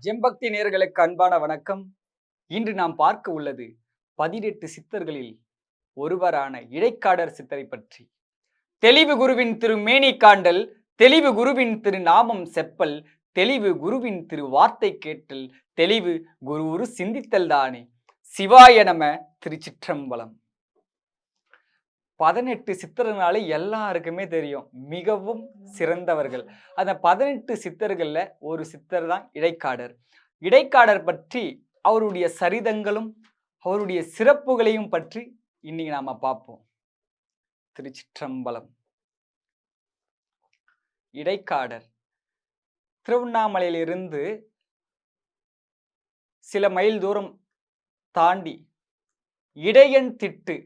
ஜெம்பக்தி நேயர்களுக்கு அன்பான வணக்கம். இன்று நாம் பார்க்க உள்ளது 18 சித்தர்களில் ஒருவரான இடைக்காடர் சித்தரை பற்றி. தெளிவு குருவின் திரு மேனி காண்டல், தெளிவு குருவின் திரு நாமம் செப்பல், தெளிவு குருவின் திரு வார்த்தை கேட்டல், தெளிவு குரு சிந்தித்தல் தானே. சிவாய நம. திருச்சிற்றம்பலம். 18 சித்தர்னாலே எல்லாருக்குமே தெரியும், மிகவும் சிறந்தவர்கள். அந்த 18 சித்தர்கள்ல ஒரு சித்தர் தான் இடைக்காடர். இடைக்காடர் பற்றி அவருடைய சரிதங்களும் அவருடைய சிறப்புகளையும் பற்றி இன்னைக்கு நாம பார்ப்போம். திருச்சிற்றம்பலம். இடைக்காடர் திருவண்ணாமலையிலிருந்து சில மைல் தூரம் தாண்டி இடையன் திட்டு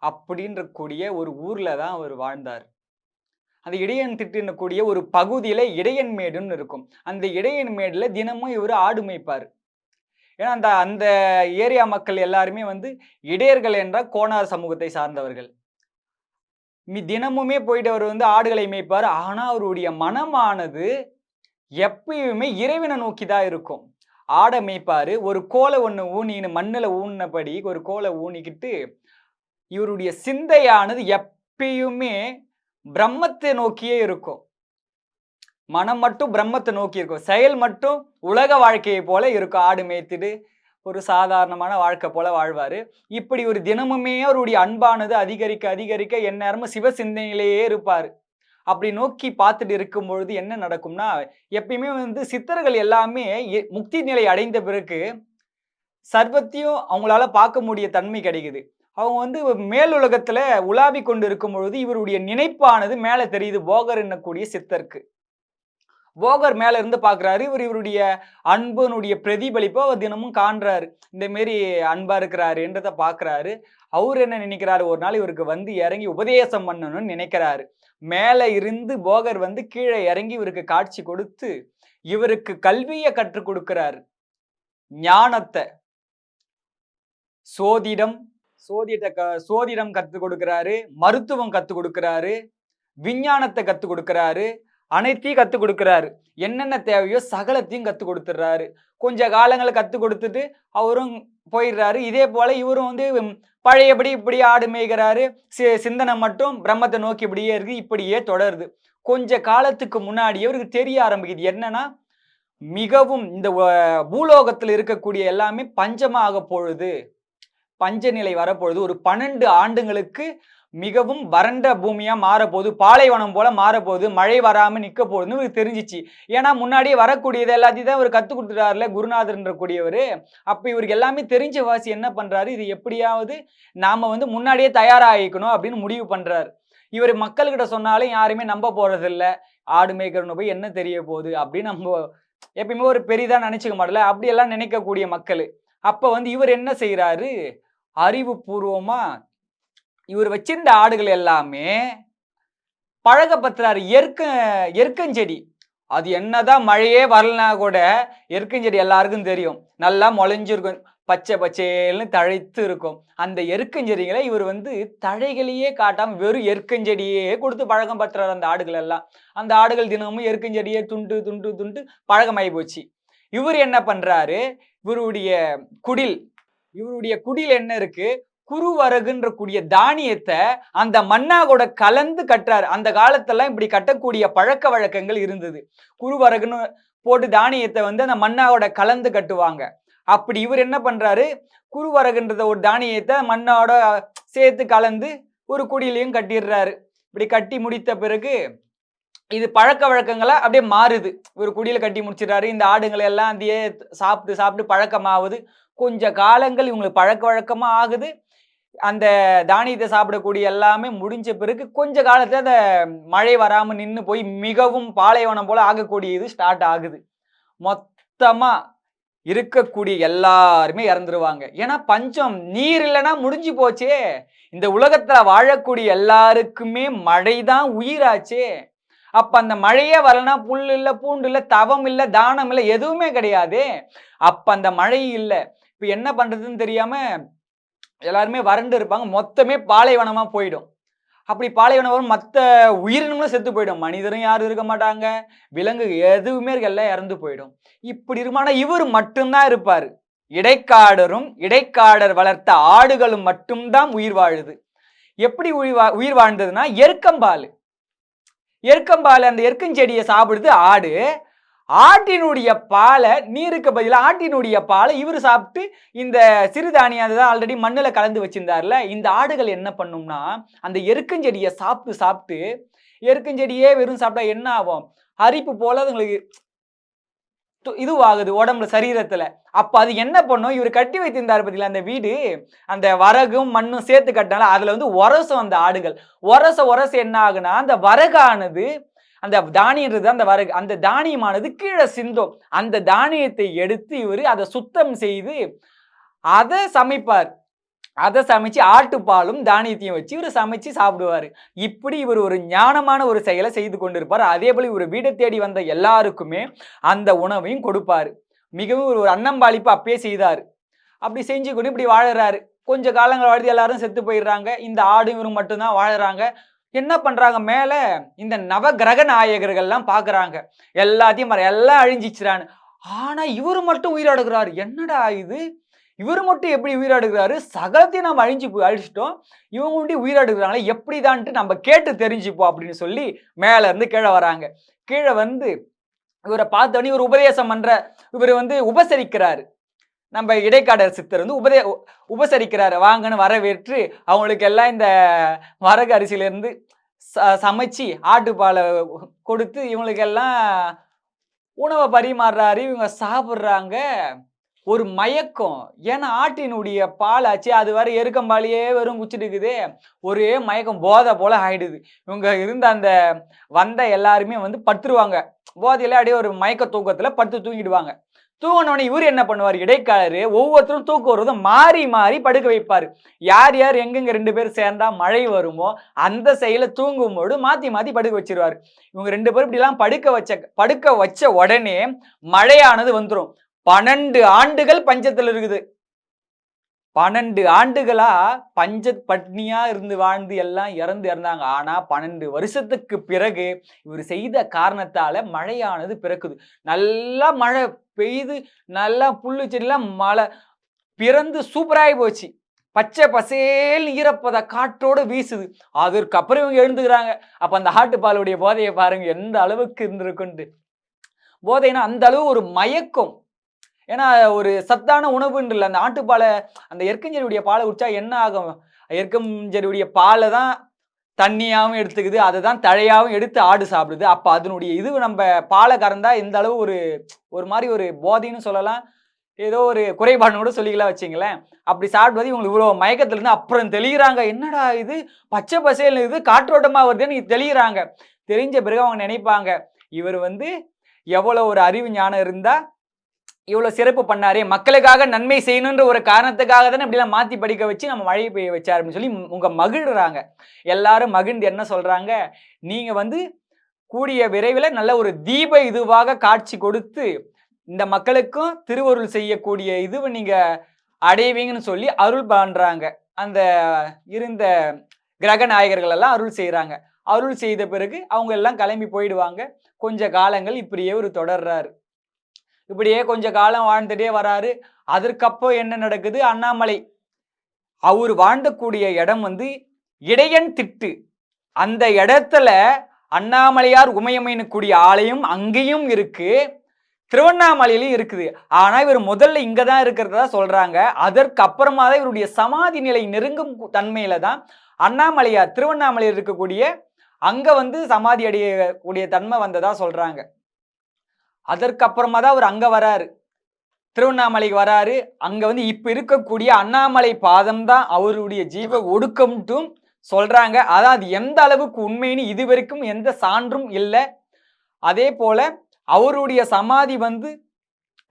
அப்படின்ற கூடிய ஒரு ஊர்ல தான் அவர் வாழ்ந்தார். அந்த இடையன் திட்டுன்னு கூடிய ஒரு பகுதியில இடையன் மேடுன்னு இருக்கும். அந்த இடையன் மேடுல தினமும் இவர் ஆடு மேய்ப்பார். ஏன்னா அந்த அந்த ஏரியா மக்கள் எல்லாருமே இடையர்கள் என்ற கோனார் சமூகத்தை சார்ந்தவர்கள். தினமுமே போயிட்டு அவர் ஆடுகளை மேய்ப்பார். ஆனா அவருடைய மனமானது எப்பயுமே இறைவனை நோக்கி தான் இருக்கும். ஆடை மேய்ப்பாரு. ஒரு கோலை ஒண்ணு ஊனின்னு மண்ணுல ஊன்னபடி ஒரு கோலை ஊனிக்கிட்டு இவருடைய சிந்தையானது எப்பயுமே பிரம்மத்தை நோக்கியே இருக்கும். மனம் மட்டும் பிரம்மத்தை நோக்கி இருக்கும், செயல் மட்டும் உலக வாழ்க்கையை போல இருக்கும். ஆடு மேய்த்துட்டு ஒரு சாதாரணமான வாழ்க்கை போல வாழ்வாரு. இப்படி ஒரு தினமுமே அவருடைய அன்பானது அதிகரிக்க அதிகரிக்க எந்நேரமும் சிவ சிந்தனையிலேயே இருப்பாரு. அப்படி நோக்கி பார்த்துட்டு இருக்கும் பொழுது என்ன நடக்கும்னா, எப்பயுமே சித்தர்கள் எல்லாமே முக்தி நிலை அடைந்த பிறகு சர்வத்தையும் அவங்களால பார்க்க முடிய தன்மை கிடைக்குது. அவங்க மேலுலகத்துல உலாவி கொண்டு இருக்கும் பொழுது இவருடைய நினைப்பானது மேல தெரியுது. போகர் என்னக்கூடிய சித்தருக்கு போகர் மேல இருந்து பாக்குறாரு. இவருடைய அன்புனுடைய பிரதிபலிப்பை அவர் தினமும் காண்றாரு. இந்த மாரி அன்பா இருக்கிறாருன்றத பாக்குறாரு. அவரு என்ன நினைக்கிறாரு, ஒரு நாள் இவருக்கு இறங்கி உபதேசம் பண்ணணும்னு நினைக்கிறாரு. மேல இருந்து போகர் கீழே இறங்கி இவருக்கு காட்சி கொடுத்து இவருக்கு கல்வியை கற்றுக் கொடுக்கிறாரு. ஞானத்தை, சோதிடம் கத்துக் கொடுக்கிறாரு, மருத்துவம் கத்துக் கொடுக்கிறாரு, விஞ்ஞானத்தை கத்துக் கொடுக்கிறாரு, அனைத்தையும் கத்துக் கொடுக்கிறாரு. என்னென்ன தேவையோ சகலத்தையும் கத்துக் கொடுத்துடுறாரு. கொஞ்ச காலங்களை கத்துக் கொடுத்துட்டு அவரும் போயிடுறாரு. இதே போல இவரும் பழையபடி இப்படி ஆடு மேய்கிறாரு. சிந்தனை மட்டும் பிரம்மத்தை நோக்கி இப்படியே இருக்கு. இப்படியே தொடருது. கொஞ்ச காலத்துக்கு முன்னாடி இவருக்கு தெரிய ஆரம்பிக்குது என்னன்னா, மிகவும் இந்த பூலோகத்தில் இருக்கக்கூடிய எல்லாமே பஞ்சமா ஆக பொழுது, பஞ்சநிலை வரப்பொழுது, ஒரு 12 ஆண்டுகளுக்கு மிகவும் வறண்ட பூமியா மாறப்போகுது, பாலைவனம் போல மாறப்போகுது, மழை வராம நிக்க போகுதுன்னு இவருக்கு தெரிஞ்சிச்சு. ஏன்னா முன்னாடியே வரக்கூடியது எல்லாத்தையும் தான் இவர் கத்துக் கொடுத்துட்டாருல குருநாதர்ன்ற கூடியவர். அப்ப இவருக்கு எல்லாமே தெரிஞ்ச வாசி என்ன பண்றாரு, இது எப்படியாவது நாம முன்னாடியே தயாராகிக்கணும் அப்படின்னு முடிவு பண்றாரு. இவர் மக்கள்கிட்ட சொன்னாலும் யாருமே நம்ப போறது இல்லை. ஆடு மேய்க்கிறன்னு போய் என்ன தெரிய போகுது அப்படின்னு நம்ம எப்பயுமே ஒரு பெரிதா நினைச்சுக்க மாட்டல, அப்படியெல்லாம் நினைக்கக்கூடிய மக்கள். அப்ப இவர் என்ன செய்யறாரு, அறிவுபூர்வமா இவர் வச்சிருந்த ஆடுகள் எல்லாமே பழகப்படுத்துறாரு. எருக்கஞ்செடி, அது என்னதான் மழையே வரலனா கூட எருக்கஞ்செடி எல்லாருக்கும் தெரியும், நல்லா முளைஞ்சிருக்கும், பச்சை பச்சைன்னு தழைத்து இருக்கும். அந்த எருக்கஞ்செடிகளை இவர் தழைகளையே காட்டாம வெறும் எருக்கஞ்செடியே கொடுத்து பழக்கம் பற்றுறாரு அந்த ஆடுகள் எல்லாம். அந்த ஆடுகள் தினமும் எருக்கஞ்செடியே துண்டு துண்டு துண்டு பழகமாயி போச்சு. இவர் என்ன பண்றாரு, இவருடைய குடில் என்ன இருக்கு, குருவரகுன்ற கூடிய தானியத்தை அந்த மண்ணாகோட கலந்து கட்டுறாரு. அந்த காலத்தெல்லாம் இப்படி கட்டக்கூடிய பழக்க வழக்கங்கள் இருந்தது. குருவரகுன்னு போட்டு தானியத்தை அந்த மண்ணாவோட கலந்து கட்டுவாங்க. அப்படி இவர் என்ன பண்றாரு, குருவரகுன்றத ஒரு தானியத்தை மண்ணோட சேர்த்து கலந்து ஒரு குடியிலையும் கட்டிடுறாரு. இப்படி கட்டி முடித்த பிறகு இது பழக்க வழக்கங்களா அப்படியே மாறுது. ஒரு குடியில கட்டி முடிச்சிடறாரு. இந்த ஆடுங்களை எல்லாம் அதையே சாப்பிட்டு சாப்பிட்டு பழக்கமாகுது. கொஞ்ச காலங்கள் இவங்களுக்கு பழக்க வழக்கமா ஆகுது. அந்த தானியத்தை சாப்பிடக்கூடிய எல்லாமே முடிஞ்ச பிறகு கொஞ்ச காலத்துல அந்த மழை வராம நின்று போய் மிகவும் பாலைவனம் போல ஆகக்கூடிய இது ஸ்டார்ட் ஆகுது. மொத்தமா இருக்கக்கூடிய எல்லாருமே இறந்துருவாங்க. ஏன்னா பஞ்சம், நீர் இல்லைன்னா முடிஞ்சு போச்சே. இந்த உலகத்துல வாழக்கூடிய எல்லாருக்குமே மழைதான் உயிராச்சே. அப்ப அந்த மழையே வரலன்னா புல் இல்ல, பூண்டு இல்ல, தவம் இல்ல, தானம் இல்ல, எதுவுமே கிடையாது. அப்ப அந்த மழை இல்லை. இப்ப என்ன பண்றதுன்னு தெரியாம எல்லாருமே வறண்டு இருப்பாங்க. மொத்தமே பாலைவனமா போயிடும். அப்படி பாலைவனம் மற்ற உயிரினங்களும் செத்து போயிடும். மனிதரும் யாரும் இருக்க மாட்டாங்க, விலங்கு எதுவுமே எல்லாம் இறந்து போயிடும். இப்படி இருக்குமானா இவர் மட்டும்தான் இருப்பாரு. இடைக்காடரும் இடைக்காடர் வளர்த்த ஆடுகளும் மட்டும்தான் உயிர் வாழுது. எப்படி உயிர் வாழ்ந்ததுன்னா எருக்கம்பால். எருக்கம்பால் அந்த எருக்கஞ்செடியை சாப்பிடுது ஆடு. ஆட்டினுடைய பாலை நீருக்கு பதிலாக ஆட்டினுடைய பாலை இவர் சாப்பிட்டு இந்த சிறுதானியம் அதுதான் ஆல்ரெடி மண்ணில் கலந்து வச்சிருந்தார்ல, இந்த ஆடுகள் என்ன பண்ணும்னா அந்த எருக்கஞ்செடியை சாப்பிட்டு சாப்பிட்டு எருக்கஞ்செடியே வெறும் சாப்பிட்டா என்ன ஆகும்? அரிப்பு போல அதுங்களுக்கு இதுவாகுது உடம்புல சரீரத்துல. அப்ப அது என்ன பண்ணும்? இவர் கட்டி வைத்திருந்தாரு பார்த்தீங்களா அந்த வீடு, அந்த வரகும் மண்ணும் சேர்த்து கட்டினால அதுல வந்து உரசும் அந்த ஆடுகள். உரச என்ன ஆகுனா அந்த வரகானது அந்த தானியன்றது அந்த வரகு அந்த தானியமானது கீழே சிந்தும். அந்த தானியத்தை எடுத்து இவர் அதை சுத்தம் செய்து அதை சமைப்பார். அதை சமைச்சு ஆட்டுப்பாலும் தானியத்தையும் வச்சு இவர் சமைச்சு சாப்பிடுவாரு. இப்படி இவர் ஒரு ஞானமான ஒரு செயலை செய்து கொண்டிருப்பார். அதே போல இவர் வீடை தேடி வந்த எல்லாருக்குமே அந்த உணவையும் கொடுப்பாரு. மிகவும் ஒரு அன்னம்பாளிப்பு அப்பயே செய்தார். அப்படி செஞ்சு கொண்டு இப்படி வாழறாரு. கொஞ்ச காலங்கள் வாழ்ந்து எல்லாரும் செத்து போயிடுறாங்க. இந்த ஆடு இவரும் மட்டும்தான் வாழறாங்க. என்ன பண்றாங்க? மேல இந்த நவகிரக நாயகர்கள்லாம் பாக்குறாங்க. எல்லாத்தையும் எல்லாம் அழிஞ்சிச்சுறான்னு. ஆனா இவரு மட்டும் உயிரோடுகிறாரு. என்னடா இது? இவரு மட்டும் எப்படி உயிரோடுகிறாரு? சகலத்தையும் நம்ம அழிச்சிட்டோம். இவங்க மட்டும் உயிரோடுகிறாங்களே எப்படிதான்ட்டு நம்ம கேட்டு தெரிஞ்சுப்போம் அப்படின்னு சொல்லி மேல இருந்து கீழே வராங்க. கீழே வந்து இவரை பார்த்தோன்னே இவர் உபதேசம் பண்ற இவர் வந்து உபசரிக்கிறாரு. நம்ம இடைக்காடர் சித்தர் வந்து உபசரிக்கிறாரு. வாங்கன்னு வரவேற்று அவங்களுக்கு எல்லாம் இந்த வரகு அரிசியிலேருந்து சமைச்சு ஆட்டுப்பாலை கொடுத்து இவங்களுக்கெல்லாம் உணவை பரிமாறுறாரு. இவங்க சாப்பிட்றாங்க. ஒரு மயக்கம். ஏன்னா ஆட்டினுடைய பால் ஆச்சு, அது வரை எருக்கம்பாலையே வெறும் குச்சிட்டு இருக்குது. ஒரே மயக்கம் போதை போல ஆயிடுது. இவங்க இருந்த அந்த வந்த எல்லாருமே வந்து படுத்துருவாங்க. போதையில அப்படியே ஒரு மயக்க தூக்கத்துல படுத்து தூங்கிடுவாங்க. தூங்கினோடனே இவர் என்ன பண்ணுவார்? இடைக்காலரு ஒவ்வொருத்தரும் தூக்கம் வருவதும் மாறி மாறி படுக்க வைப்பாரு. யார் யார் எங்கெங்க 2 பேரும் சேர்ந்தா மழை வருமோ அந்த செயல தூங்கும்போது மாத்தி மாத்தி படுக்க வச்சிருவாரு. இவங்க 2 பேரும் இப்படிலாம் படுக்க வச்ச உடனே மழையானது வந்துடும். 12 ஆண்டுகள் பஞ்சத்தில் இருக்குது. 12 ஆண்டுகளா பட்னியா இருந்து வாழ்ந்து எல்லாம் இறந்தாங்க. ஆனா 12 வருஷத்துக்கு பிறகு இவர் செய்த காரணத்தால மழையானது பிறக்குது. நல்லா மழை பெய்து, நல்லா புல்லு செடியெல்லாம் மழை பிறந்து சூப்பராகி போச்சு. பச்சை பசேல் ஈரப்பத காற்றோடு வீசுது. அதற்கப்புறம் இவங்க எழுந்துக்கிறாங்க. அப்ப அந்த ஆட்டுப்பாலுடைய போதையை பாருங்க எந்த அளவுக்கு இருந்திருக்குன்ட்டு. போதைனா அந்த அளவு ஒரு மயக்கம். ஏன்னா ஒரு சத்தான உணவுன்னு இல்லை. அந்த ஆட்டுப்பாலை அந்த எருக்கஞ்செடியுடைய பாலை குடிச்சா என்ன ஆகும்? எருக்கஞ்செடியுடைய பாலை தான் தண்ணியாகவும் எடுத்துக்குது, அதை தான் தழையாகவும் எடுத்து ஆடு சாப்பிடுது. அப்போ அதனுடைய இது நம்ம பாலை கறந்தா எந்த அளவு ஒரு மாதிரி ஒரு போதைன்னு சொல்லலாம், ஏதோ ஒரு குறைபாடுன்னு கூட சொல்லிக்கலாம் வச்சிங்களேன். அப்படி சாப்பிடுவது இவங்களுக்கு இவ்வளோ மயக்கத்துலேருந்து அப்புறம் தெளிகிறாங்க. என்னடா இது பச்சை பசேல் இது காற்றோட்டமாக வருதுன்னு தெளிகிறாங்க. தெரிஞ்ச பிறகு அவங்க நினைப்பாங்க, இவர் வந்து எவ்வளோ ஒரு அறிவு ஞானம் இருந்தால் இவ்வளோ சிறப்பு பண்ணாரே, மக்களுக்காக நன்மை செய்யணுன்ற ஒரு காரணத்துக்காக தானே இப்படிலாம் மாற்றி படிக்க வச்சு நம்ம மழை பெய்ய வச்சார் அப்படின்னு சொல்லி உங்க மகிழ்றாங்க. எல்லாரும் மகிழ்ந்து என்ன சொல்றாங்க? நீங்க வந்து கூடிய விரைவில் நல்ல ஒரு தீப இதுவாக காட்சி கொடுத்து இந்த மக்களுக்கும் திருவருள் செய்யக்கூடிய இதுவை நீங்க அடைவீங்கன்னு சொல்லி அருள் பண்றாங்க. அந்த இருந்த கிரக நாயகர்கள் எல்லாம் அருள் செய்யறாங்க. அருள் செய்த பிறகு அவங்க எல்லாம் கிளம்பி போயிடுவாங்க. கொஞ்ச காலங்கள் இப்படியே ஒரு தொடர்றாரு. இப்படியே கொஞ்ச காலம் வாழ்ந்துட்டே வராரு. அதற்கப்புறம் என்ன நடக்குது? அண்ணாமலை அவர் வாழ்ந்தக்கூடிய இடம் வந்து இடையன் திட்டு. அந்த இடத்துல அண்ணாமலையார் உமையமையனுக்குரிய ஆலயம் அங்கேயும் இருக்கு, திருவண்ணாமலையிலும் இருக்குது. ஆனா இவர் முதல்ல இங்கதான் இருக்கிறதா சொல்றாங்க. அதற்கு அப்புறமா தான் இவருடைய சமாதி நிலை நெருங்கும் தன்மையில தான் அண்ணாமலையார் திருவண்ணாமலையில் இருக்கக்கூடிய அங்க வந்து சமாதி அடையக்கூடிய தன்மை வந்ததா சொல்றாங்க. அதற்கப்புறமா தான் அவர் அங்க வராரு, திருவண்ணாமலைக்கு வராரு. அங்க வந்து இப்ப இருக்கக்கூடிய அண்ணாமலை பாதம் தான் அவருடைய ஜீவ ஒடுக்கம்ட்டும் சொல்றாங்க. அதான் அது எந்த அளவுக்கு உண்மைன்னு இதுவரைக்கும் எந்த சான்றும் இல்லை. அதே போல அவருடைய சமாதி வந்து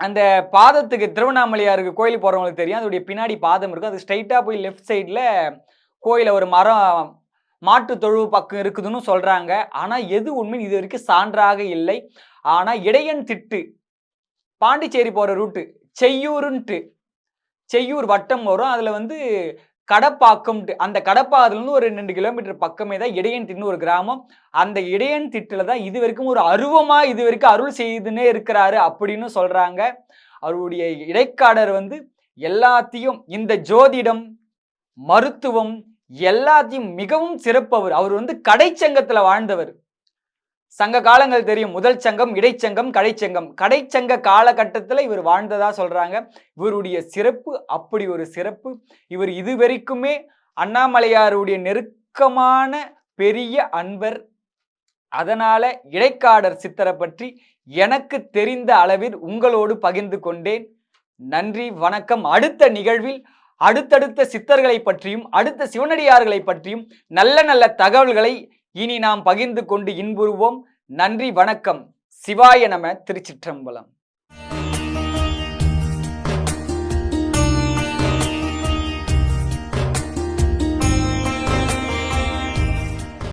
அந்த பாதத்துக்கு திருவண்ணாமலையாருக்கு கோயில் போறவங்களுக்கு தெரியும், அதோடைய பின்னாடி பாதம் இருக்கும். அது ஸ்ட்ரைட்டா போய் லெஃப்ட் சைட்ல கோயில ஒரு மரம் மாட்டு தொழுவு பக்கம் இருக்குதுன்னு சொல்றாங்க. ஆனா எது உண்மை இது வரைக்கும் சான்றாக இல்லை. ஆனா இடையன் திட்டு பாண்டிச்சேரி போற ரூட்டு செய்யூர் வட்டம் வரும். அதுல வந்து கடப்பாக்கம், அந்த கடப்பாக்கத்துலேருந்து ஒரு 2 கிலோமீட்டர் பக்கமே தான் இடையன் திட்டுன்னு ஒரு கிராமம். அந்த இடையன் திட்டுல தான் இதுவரைக்கும் ஒரு அருவமா இதுவரைக்கும் அருள் செய்துன்னே இருக்கிறாரு அப்படின்னு சொல்றாங்க. அவருடைய இடைக்காடர் வந்து எல்லாத்தையும் இந்த ஜோதிடம், மருத்துவம் எல்லாத்தையும் மிகவும் சிறப்பவர். அவர் வந்து கடைச்சங்கத்துல வாழ்ந்தவர். சங்க காலங்கள் தெரியும். முதல் சங்கம், இடைச்சங்கம், கடைச்சங்கம். கடைச்சங்க காலகட்டத்துல இவர் வாழ்ந்ததா சொல்றாங்க. இவருடைய சிறப்பு அப்படி ஒரு சிறப்பு. இவர் இதுவரைக்குமே அண்ணாமலையாருடைய நெருக்கமான பெரிய அன்பர். அதனால இடைக்காடர் சித்தரை பற்றி எனக்கு தெரிந்த அளவில் உங்களோடு பகிர்ந்து கொண்டேன். நன்றி, வணக்கம். அடுத்த நிகழ்வில் அடுத்தடுத்த சித்தர்களை பற்றியும் அடுத்த சிவனடியார்களை பற்றியும் நல்ல நல்ல தகவல்களை இனி நாம் பகிர்ந்து கொண்டு இன்புறுவோம். நன்றி, வணக்கம். சிவாய நம. திருச்சிற்றம்பலம்.